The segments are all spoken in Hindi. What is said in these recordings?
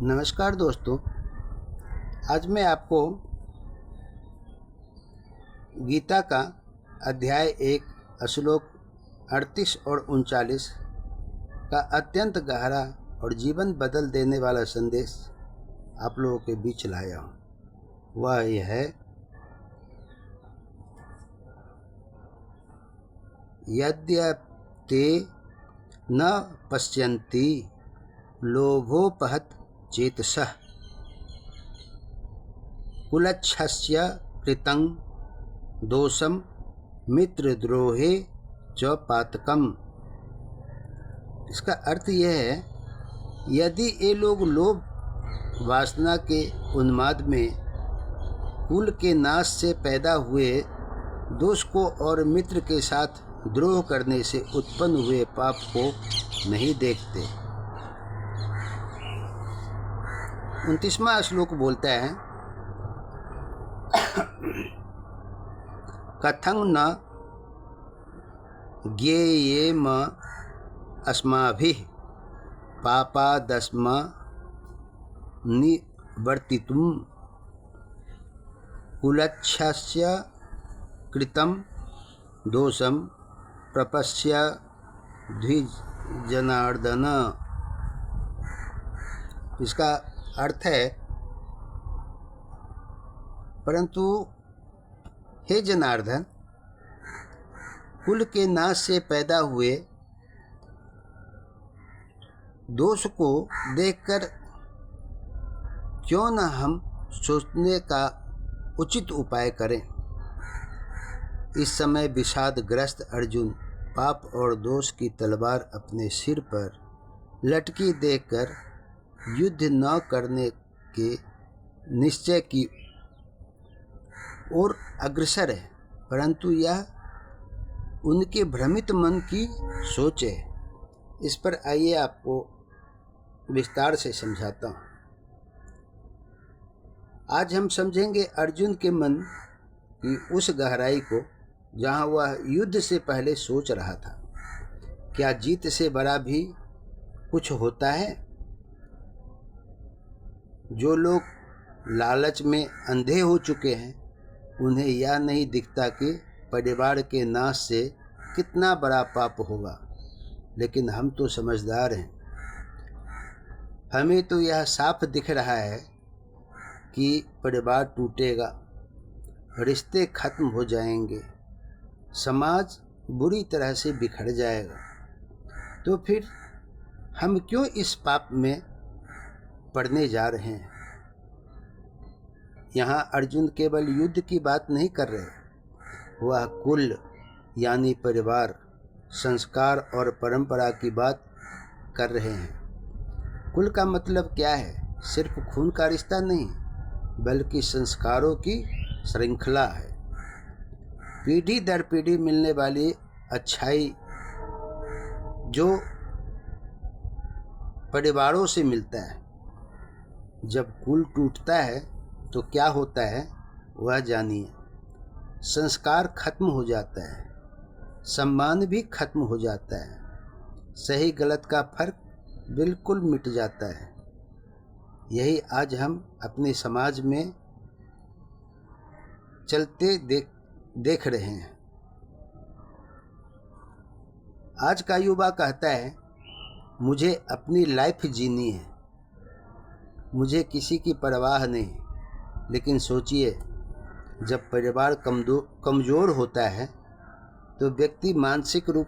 नमस्कार दोस्तों। आज मैं आपको गीता का अध्याय 1 श्लोक 38 और 39 का अत्यंत गहरा और जीवन बदल देने वाला संदेश आप लोगों के बीच लाया हूँ। वह यह है, यद्यपि न पश्यन्ति लोभोपहत चेतसः कुलच्छस्य कृतं दोषं मित्रद्रोहे च पातकम्। इसका अर्थ यह है, यदि ये लोग लोभ वासना के उन्माद में कुल के नाश से पैदा हुए दोष को और मित्र के साथ द्रोह करने से उत्पन्न हुए पाप को नहीं देखते। 29वां श्लोक बोलता है, कथं न ज्ञेयेम अस्माभिः पापादस्मा निवर्तितुं कुलच्छस्य कृतं दोषं प्रपश्य द्विजनार्दन। इसका अर्थ है, परंतु हे जनार्दन, कुल के नाश से पैदा हुए दोष को देखकर क्यों न हम सोचने का उचित उपाय करें। इस समय विषादग्रस्त अर्जुन पाप और दोष की तलवार अपने सिर पर लटकी देखकर युद्ध न करने के निश्चय की ओर अग्रसर है, परंतु यह उनके भ्रमित मन की सोच है। इस पर आइए आपको विस्तार से समझाता हूँ। आज हम समझेंगे अर्जुन के मन की उस गहराई को जहाँ वह युद्ध से पहले सोच रहा था, क्या जीत से बड़ा भी कुछ होता है। जो लोग लालच में अंधे हो चुके हैं, उन्हें यह नहीं दिखता कि परिवार के नाश से कितना बड़ा पाप होगा, लेकिन हम तो समझदार हैं। हमें तो यह साफ दिख रहा है कि परिवार टूटेगा, रिश्ते खत्म हो जाएंगे, समाज बुरी तरह से बिखर जाएगा। तो फिर हम क्यों इस पाप में पड़ने जा रहे हैं। यहाँ अर्जुन केवल युद्ध की बात नहीं कर रहे, वह कुल यानी परिवार, संस्कार और परंपरा की बात कर रहे हैं। कुल का मतलब क्या है? सिर्फ खून का रिश्ता नहीं, बल्कि संस्कारों की श्रृंखला है। पीढ़ी दर पीढ़ी मिलने वाली अच्छाई जो परिवारों से मिलता है। जब कुल टूटता है तो क्या होता है वह जानिए। संस्कार खत्म हो जाता है, सम्मान भी खत्म हो जाता है, सही गलत का फर्क बिल्कुल मिट जाता है। यही आज हम अपने समाज में चलते देख रहे हैं। आज का युवा कहता है, मुझे अपनी लाइफ जीनी है, मुझे किसी की परवाह नहीं। लेकिन सोचिए, जब परिवार कमज़ोर होता है तो व्यक्ति मानसिक रूप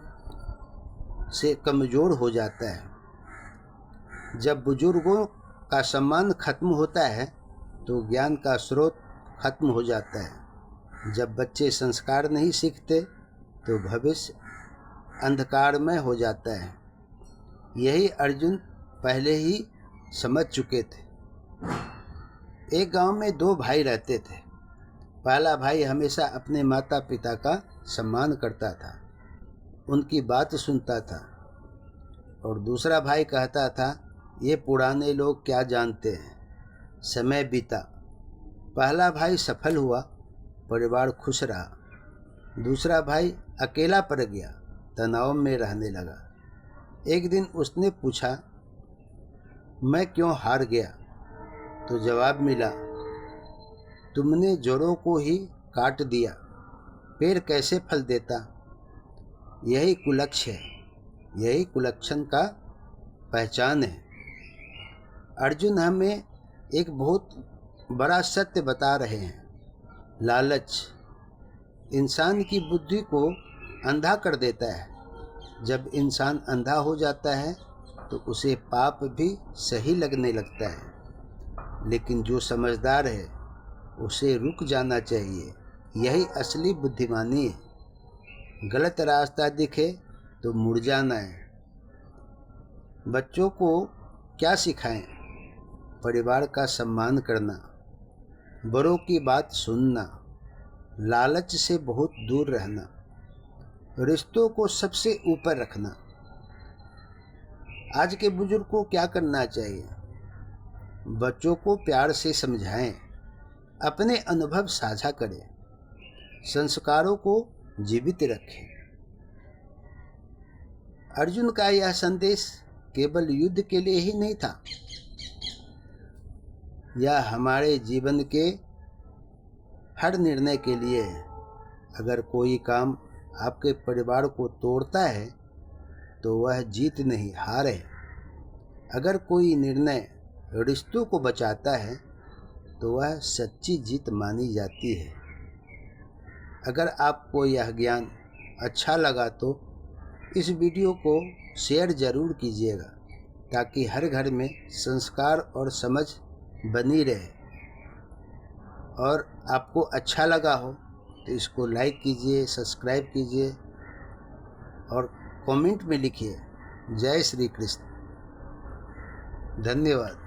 से कमज़ोर हो जाता है। जब बुजुर्गों का सम्मान खत्म होता है तो ज्ञान का स्रोत खत्म हो जाता है। जब बच्चे संस्कार नहीं सीखते तो भविष्य अंधकारमय हो जाता है। यही अर्जुन पहले ही समझ चुके थे। एक गांव में 2 भाई रहते थे। पहला भाई हमेशा अपने माता पिता का सम्मान करता था, उनकी बात सुनता था, और दूसरा भाई कहता था, ये पुराने लोग क्या जानते हैं। समय बीता, पहला भाई सफल हुआ, परिवार खुश रहा। दूसरा भाई अकेला पड़ गया, तनाव में रहने लगा। एक दिन उसने पूछा, मैं क्यों हार गया। तो जवाब मिला, तुमने जड़ों को ही काट दिया, पेड़ कैसे फल देता। यही कुलक्ष्य है, यही कुलक्षण का पहचान है। अर्जुन हमें एक बहुत बड़ा सत्य बता रहे हैं। लालच इंसान की बुद्धि को अंधा कर देता है। जब इंसान अंधा हो जाता है तो उसे पाप भी सही लगने लगता है। लेकिन जो समझदार है उसे रुक जाना चाहिए। यही असली बुद्धिमानी है। गलत रास्ता दिखे तो मुड़ जाना है। बच्चों को क्या सिखाएं? परिवार का सम्मान करना, बड़ों की बात सुनना, लालच से बहुत दूर रहना, रिश्तों को सबसे ऊपर रखना। आज के बुजुर्ग को क्या करना चाहिए? बच्चों को प्यार से समझाएं, अपने अनुभव साझा करें, संस्कारों को जीवित रखें। अर्जुन का यह संदेश केवल युद्ध के लिए ही नहीं था, यह हमारे जीवन के हर निर्णय के लिए है। अगर कोई काम आपके परिवार को तोड़ता है तो वह जीत नहीं, हार है। अगर कोई निर्णय रिश्तों को बचाता है तो वह सच्ची जीत मानी जाती है। अगर आपको यह ज्ञान अच्छा लगा तो इस वीडियो को शेयर ज़रूर कीजिएगा, ताकि हर घर में संस्कार और समझ बनी रहे। और आपको अच्छा लगा हो तो इसको लाइक कीजिए, सब्सक्राइब कीजिए और कमेंट में लिखिए जय श्री कृष्ण। धन्यवाद।